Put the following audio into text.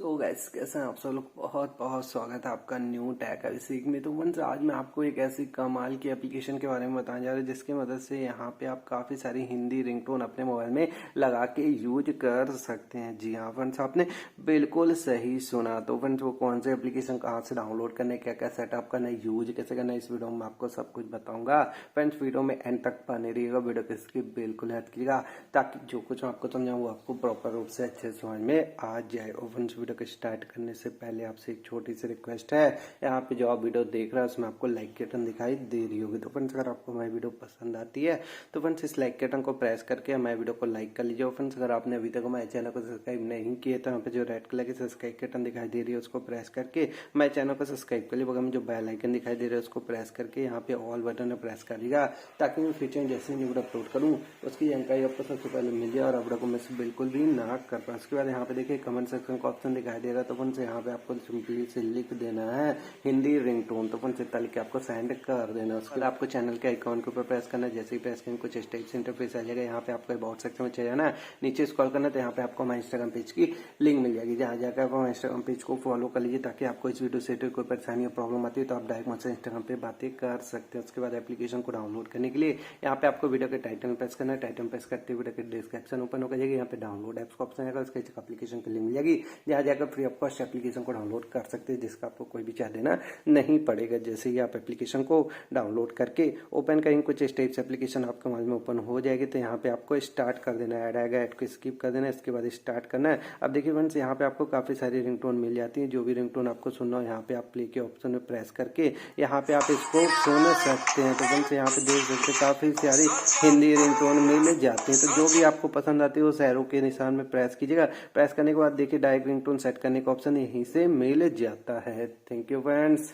So guys कैसे हैं आप सब लोग। बहुत बहुत स्वागत है आपका न्यू टैग सीख में। तो वंस आज मैं आपको एक ऐसी कमाल की एप्लीकेशन के बारे में बताने जा रहा हूँ जिसकी मदद से यहाँ पे आप काफ़ी सारी हिंदी रिंगटोन अपने मोबाइल में लगा के यूज कर सकते हैं। जी हाँ फ्रेंड्स, आपने बिल्कुल सही सुना। तो फ्रेंड्स वो कौन सी एप्लीकेशन कहाँ से डाउनलोड करना है, क्या क्या सेटअप करना है, यूज कैसे करना है, इस वीडियो में आपको सब कुछ बताऊंगा। फ्रेंड्स वीडियो में एंड तक बने रहिएगा, वीडियो को स्किप बिल्कुल मत कीजिएगा ताकि जो कुछ मैं आपको समझाऊँ वो आपको प्रॉपर रूप से अच्छे से समझ में आ जाए। और फ्रेंड्स वीडियो को स्टार्ट करने से पहले आपसे एक छोटी सी रिक्वेस्ट है, यहाँ पे जो आप वीडियो देख रहे हैं उसमें आपको लाइक के बटन दिखाई दे रही होगी। तो फ्रेंड्स अगर आपको हमारी वीडियो पसंद आती है तो फ्रेंड्स इस लाइक के बटन को प्रेस करके हमारे वीडियो को लाइक कर लीजिए। और फ्रेंड्स अगर आपने अभी तक हमारे चैनल को सब्सक्राइब नहीं किए तो यहाँ पे जो रेड कलर की सब्सक्राइब के बटन दिखाई दे रही है उसको प्रेस करके हमारे चैनल को सब्सक्राइब कर लीजिए। बगल में जो बेल आइकन दिखाई दे रहा है उसको प्रेस करके यहाँ पे ऑल बटन में प्रेस कर लीजिएगा ताकि मैं फ्यूचर में जैसे ही वीडियो अपलोड करूँ उसकी जानकारी आपको सबसे पहले मिल जाए और वीडियो को मिस बिल्कुल भी ना कर पाए। उसके बाद यहाँ पे देखिए कमेंट सेक्शन का ऑप्शन दिखाई दे रहा है, तो फ्रेंड्स यहाँ पे आपको सिंपली से लिख देना है हिंदी रिंगटोन। तो फ्रेंड्स इतना लिख के आपको सेंड कर देना। उसके बाद आपको चैनल के आइकॉन के ऊपर प्रेस करना है। जैसे ही प्रेस करेंगे कुछ इस टाइप से इंटरफेस आ जाएगा। यहाँ पे आपको अबाउट सेक्शन में चले जाना है, नीचे स्क्रॉल करना है तो यहाँ पे आपको हमारे इंस्टाग्राम पेज की लिंक मिल जाएगी। जहाँ जाकर आप हमारे इंस्टाग्राम पेज को फॉलो कर लीजिए ताकि आपको इस वीडियो से कोई परेशानी या प्रॉब्लम आती है तो आप डायरेक्ट मुझसे इंस्टाग्राम पे बातें कर सकते हैं। उसके बाद एप्लीकेशन को डाउनलोड करने के लिए यहाँ पे आपको वीडियो के टाइटल में प्रेस करना है। टाइटल में प्रेस करते वीडियो के डिस्क्रिप्शन ओपन होकर जाएगी, यहाँ पे डाउनलोड एप्स का ऑप्शन आएगा, उसके एप्लीकेशन की लिंक मिल जाएगी। जहाँ जाकर फ्री ऑफ कॉस्ट एप्लीकेशन को डाउनलोड कर सकते हैं जिसका आपको कोई भी चार्ज देना नहीं पड़ेगा। जैसे ही आप एप्लीकेशन को डाउनलोड करके ओपन करेंगे कुछ इस टाइप से एप्लीकेशन आपके मोबाइल में ओपन हो जाएगी। तो यहाँ पे आपको स्टार्ट कर देना है, ऐड आएगा, ऐड को स्किप कर देना है, इसके बाद स्टार्ट करना है। अब देखिए फ्रेंड्स यहाँ पे आपको काफी सारी रिंगटोन मिल जाती है। जो भी रिंगटोन आपको सुनना हो यहाँ पे आप प्ले के ऑप्शन में प्रेस करके यहाँ पे आप इसको सुन सकते हैं। तो फ्रेंड्स यहाँ पे देख सकते हैं काफी सारी हिंदी रिंगटोन मिल जाती है। तो जो भी आपको पसंद आती है वो शहरों के निशान में प्रेस कीजिएगा। प्रेस करने के बाद देखिए डायरेक्ट रिंगटोन सेट करने का ऑप्शन यहीं से मिल जाता है। Thank you friends.